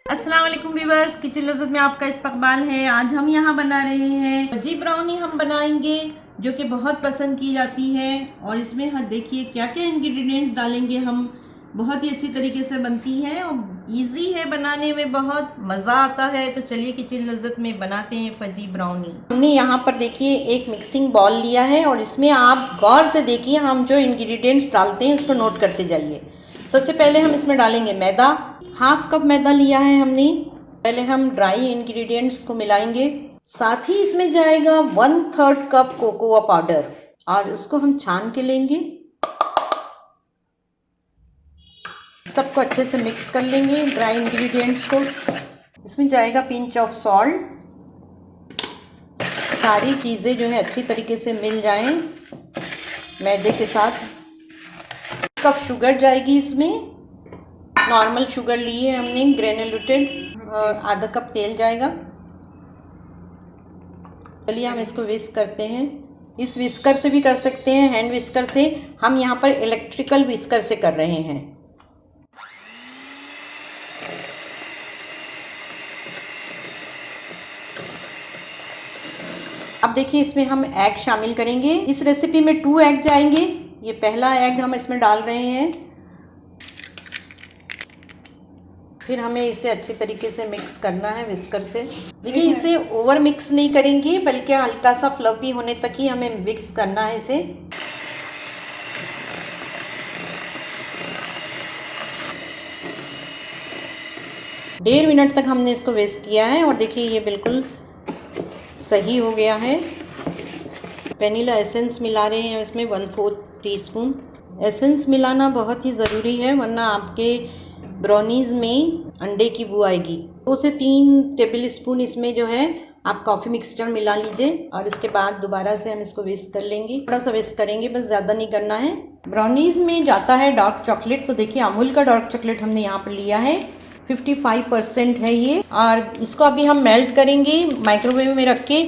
अस्सलाम वालेकुम viewers, kitchen लज़्ज़त में आपका इस्तकबाल है। आज हम यहाँ बना रहे हैं फजी ब्राउनी हम बनाएंगे, जो कि बहुत पसंद की जाती है। और इसमें हम देखिए क्या क्या इंग्रेडिएंट्स डालेंगे हम। बहुत ही अच्छी तरीके से बनती है और इजी है बनाने में, बहुत मज़ा आता है। तो चलिए किचन लज़्ज़त में बनाते हैं फजी ब्राउनी। हमने यहाँ पर देखिए एक मिक्सिंग बॉल लिया है और इसमें आप गौर से देखिए, हम जो इंग्रेडिएंट्स डालते हैं उसको नोट करते जाइए। सबसे पहले हम इसमें डालेंगे मैदा। हाफ कप मैदा लिया है हमने। पहले हम ड्राई इंग्रेडिएंट्स को मिलाएंगे, साथ ही इसमें जाएगा 1/3 कप कोकोआ पाउडर और इसको हम छान के लेंगे। सबको अच्छे से मिक्स कर लेंगे ड्राई इंग्रेडिएंट्स को। इसमें जाएगा पिंच ऑफ सॉल्ट। सारी चीज़ें जो है अच्छी तरीके से मिल जाएं मैदे के साथ। कप शुगर जाएगी इसमें, नॉर्मल शुगर ली है हमने ग्रेनुलेटेड। और आधा कप तेल जाएगा। चलिए हम इसको विस्क करते हैं। इस विस्कर से भी कर सकते हैं, हैंड विस्कर से। हम यहाँ पर इलेक्ट्रिकल विस्कर से कर रहे हैं। अब देखिए इसमें हम एग शामिल करेंगे। इस रेसिपी में 2 एग जाएंगे। ये पहला एग हम इसमें डाल रहे हैं। फिर हमें इसे अच्छे तरीके से मिक्स करना है विस्कर से। देखिए इसे ओवर मिक्स नहीं करेंगे, बल्कि हल्का सा फ्लफी होने तक ही हमें मिक्स करना है इसे। डेढ़ मिनट तक हमने इसको विस्क किया है और देखिए ये बिल्कुल सही हो गया है। वेनिला एसेंस मिला रहे हैं इसमें 1/4 टीस्पून। एसेंस मिलाना बहुत ही ज़रूरी है, वरना आपके ब्राउनीज़ में अंडे की बू आएगी। 2 से 3 टेबल स्पून इसमें जो है आप कॉफ़ी मिक्सचर मिला लीजिए और इसके बाद दोबारा से हम इसको विस्क कर लेंगे। थोड़ा सा विस्क करेंगे, बस ज़्यादा नहीं करना है। ब्राउनीज़ में जाता है डार्क चॉकलेट। तो देखिए अमूल का डार्क चॉकलेट हमने यहाँ पर लिया है, 55% है ये। और इसको अभी हम मेल्ट करेंगे माइक्रोवेव में रख के।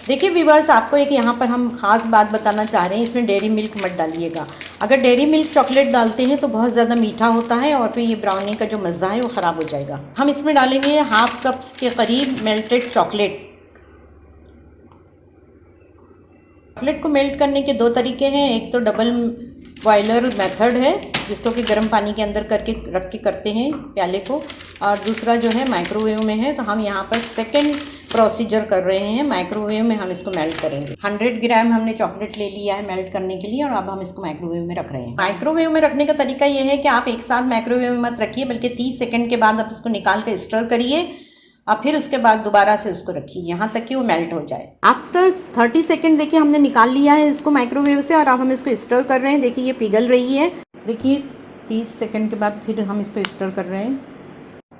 देखिए व्यूअर्स, आपको एक यहाँ पर हम ख़ास बात बताना चाह रहे हैं, इसमें डेयरी मिल्क मत डालिएगा। अगर डेयरी मिल्क चॉकलेट डालते हैं तो बहुत ज़्यादा मीठा होता है और फिर ये ब्राउनी का जो मज़ा है वो ख़राब हो जाएगा। हम इसमें डालेंगे हाफ कप के करीब मेल्टेड चॉकलेट। चॉकलेट को मेल्ट करने के 2 तरीके हैं। एक तो डबल बॉयलर मेथड है, जिसको कि गर्म पानी के अंदर करके रख के करते हैं प्याले को, और दूसरा जो है माइक्रोवेव में है। तो हम यहाँ पर सेकंड प्रोसीजर कर रहे हैं, माइक्रोवेव में हम इसको मेल्ट करेंगे। 100 ग्राम हमने चॉकलेट ले लिया है मेल्ट करने के लिए और अब हम इसको माइक्रोवेव में रख रहे हैं। माइक्रोवेव में रखने का तरीका ये है कि आप एक साथ माइक्रोवेव में मत रखिए, बल्कि 30 सेकेंड के बाद आप इसको निकाल कर स्टर करिए और फिर उसके बाद दोबारा से उसको रखिए यहाँ तक कि वो मेल्ट हो जाए। आफ्टर 30 सेकेंड देखिए हमने निकाल लिया है इसको माइक्रोवेव से और अब हम इसको स्टर कर रहे हैं। देखिए ये पिघल रही है। देखिए 30 सेकेंड के बाद फिर हम इसको स्टर कर रहे हैं।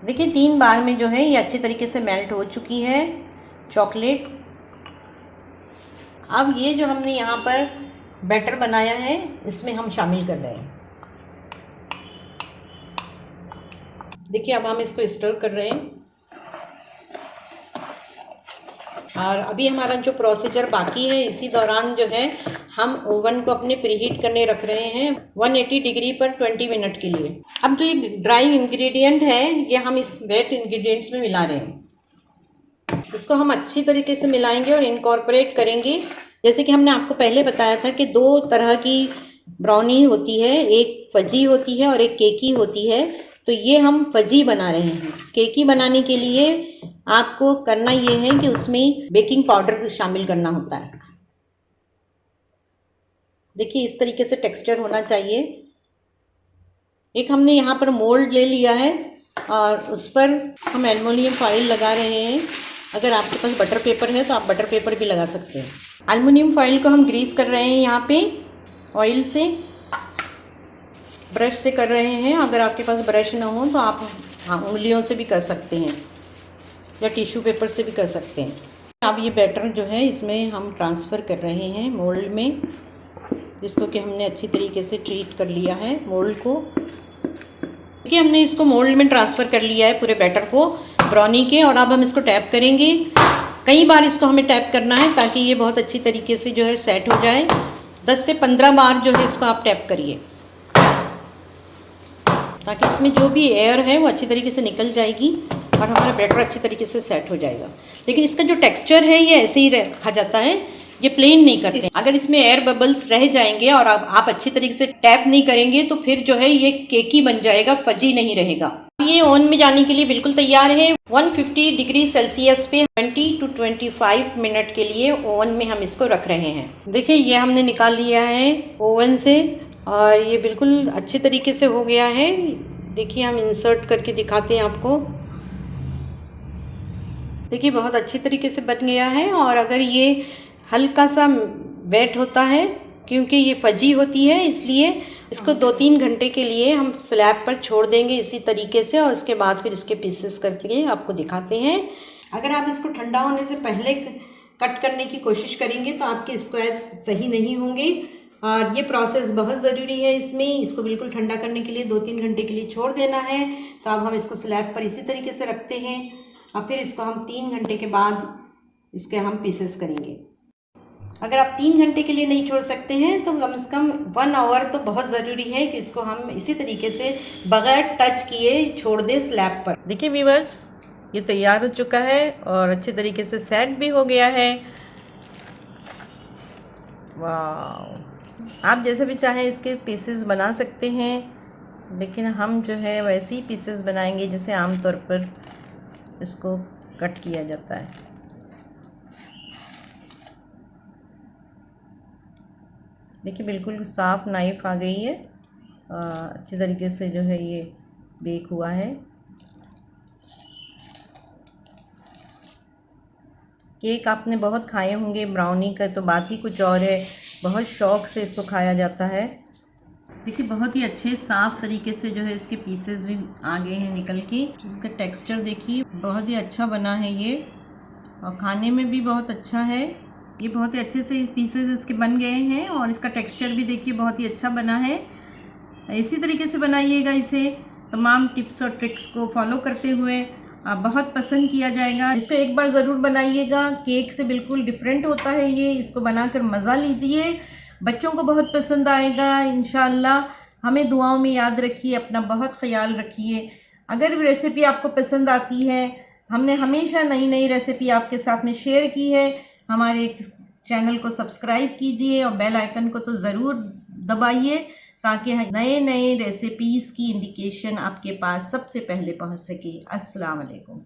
देखिए 3 बार में जो है ये अच्छी तरीके से मेल्ट हो चुकी है चॉकलेट। अब ये जो हमने यहाँ पर बैटर बनाया है इसमें हम शामिल कर रहे हैं। देखिए अब हम इसको स्टर कर रहे हैं और अभी हमारा जो प्रोसीजर बाकी है, इसी दौरान जो है हम ओवन को अपने प्रीहीट करने रख रहे हैं 180 डिग्री पर 20 मिनट के लिए। अब जो ये ड्राई इंग्रेडिएंट है ये हम इस वेट इंग्रेडिएंट्स में मिला रहे हैं। इसको हम अच्छी तरीके से मिलाएंगे और इनकॉर्पोरेट करेंगे। जैसे कि हमने आपको पहले बताया था कि 2 तरह की ब्राउनी होती है, एक फजी होती है और एक केकी होती है। तो ये हम फजी बना रहे हैं। केकी बनाने के लिए आपको करना ये है कि उसमें बेकिंग पाउडर शामिल करना होता है। देखिए इस तरीके से टेक्सचर होना चाहिए। एक हमने यहाँ पर मोल्ड ले लिया है और उस पर हम एल्युमिनियम फॉइल लगा रहे हैं। अगर आपके पास बटर पेपर है तो आप बटर पेपर भी लगा सकते हैं। एल्युमिनियम फॉइल को हम ग्रीस कर रहे हैं यहाँ पे ऑयल से, ब्रश से कर रहे हैं। अगर आपके पास ब्रश ना हो तो आप उंगलियों से भी कर सकते हैं या टिश्यू पेपर से भी कर सकते हैं। अब ये बैटर जो है इसमें हम ट्रांसफ़र कर रहे हैं मोल्ड में, जिसको कि हमने अच्छी तरीके से ट्रीट कर लिया है मोल्ड को। देखिए हमने इसको मोल्ड में ट्रांसफ़र कर लिया है पूरे बैटर को ब्राउनी के। और अब हम इसको टैप करेंगे। कई बार इसको हमें टैप करना है ताकि ये बहुत अच्छी तरीके से जो है सेट हो जाए। 10 से 15 बार जो है इसको आप टैप करिए। ताकि इसमें जो भी एयर है वो अच्छी तरीके से निकल जाएगी और हमारा बैटर अच्छी तरीके से सेट हो जाएगा। लेकिन इसका जो टेक्सचर है ये ऐसे ही रखा जाता है, ये प्लेन नहीं करते। अगर इसमें एयर बबल्स रह जाएंगे और आप अच्छी तरीके से टैप नहीं करेंगे तो फिर जो है ये केकी बन जाएगा, फजी नहीं रहेगा। ये ओवन में जाने के लिए बिल्कुल तैयार है। 150 डिग्री सेल्सियस पे 20 to 25 मिनट के लिए ओवन में हम इसको रख रहे हैं। देखिए ये हमने निकाल लिया है ओवन से और ये बिल्कुल अच्छे तरीके से हो गया है। देखिए हम इंसर्ट करके दिखाते हैं आपको। देखिए बहुत अच्छे तरीके से बन गया है। और अगर ये हल्का सा वेट होता है क्योंकि ये फजी होती है, इसलिए इसको 2-3 घंटे के लिए हम स्लैब पर छोड़ देंगे इसी तरीके से, और उसके बाद फिर इसके पीसेस करके आपको दिखाते हैं। अगर आप इसको ठंडा होने से पहले कट करने की कोशिश करेंगे तो आपके स्क्वायर सही नहीं होंगे, और ये प्रोसेस बहुत ज़रूरी है। इसको बिल्कुल ठंडा करने के लिए 2-3 घंटे के लिए छोड़ देना है। तो अब हम इसको स्लैब पर इसी तरीके से रखते हैं और फिर इसको हम 3 घंटे के बाद इसके हम पीसेस करेंगे। अगर आप 3 घंटे के लिए नहीं छोड़ सकते हैं तो कम से कम 1 आवर तो बहुत ज़रूरी है कि इसको हम इसी तरीके से बग़ैर टच किए छोड़ दें स्लैब पर। देखिए व्यूअर्स, ये तैयार हो चुका है और अच्छे तरीके से सेट भी हो गया है। वाह, आप जैसे भी चाहें इसके पीसेस बना सकते हैं, लेकिन हम जो है वैसे ही पीसेस बनाएंगे जैसे आमतौर पर इसको कट किया जाता है। देखिए बिल्कुल साफ़ नाइफ़ आ गई है, अच्छी तरीके से जो है ये बेक हुआ है। केक आपने बहुत खाए होंगे, ब्राउनी का तो बात ही कुछ और है, बहुत शौक़ से इसको खाया जाता है। देखिए बहुत ही अच्छे साफ़ तरीके से जो है इसके पीसेस भी आ गए हैं निकल के। इसका टेक्सचर देखिए बहुत ही अच्छा बना है ये, और खाने में भी बहुत अच्छा है। ये बहुत ही अच्छे से पीसेस इसके बन गए हैं और इसका टेक्सचर भी देखिए बहुत ही अच्छा बना है। इसी तरीके से बनाइएगा इसे, तमाम टिप्स और ट्रिक्स को फॉलो करते हुए बहुत पसंद किया जाएगा। इसको एक बार ज़रूर बनाइएगा, केक से बिल्कुल डिफरेंट होता है ये। इसको बनाकर मज़ा लीजिए, बच्चों को बहुत पसंद आएगा इंशाअल्लाह। हमें दुआओं में याद रखिए, अपना बहुत ख्याल रखिए। अगर रेसिपी आपको पसंद आती है, हमने हमेशा नई नई रेसिपी आपके साथ में शेयर की है, हमारे चैनल को सब्सक्राइब कीजिए और बेल आइकन को तो ज़रूर दबाइए ताकि नए नए रेसिपीज़ की इंडिकेशन आपके पास सबसे पहले पहुंच सके। अस्सलाम वालेकुम।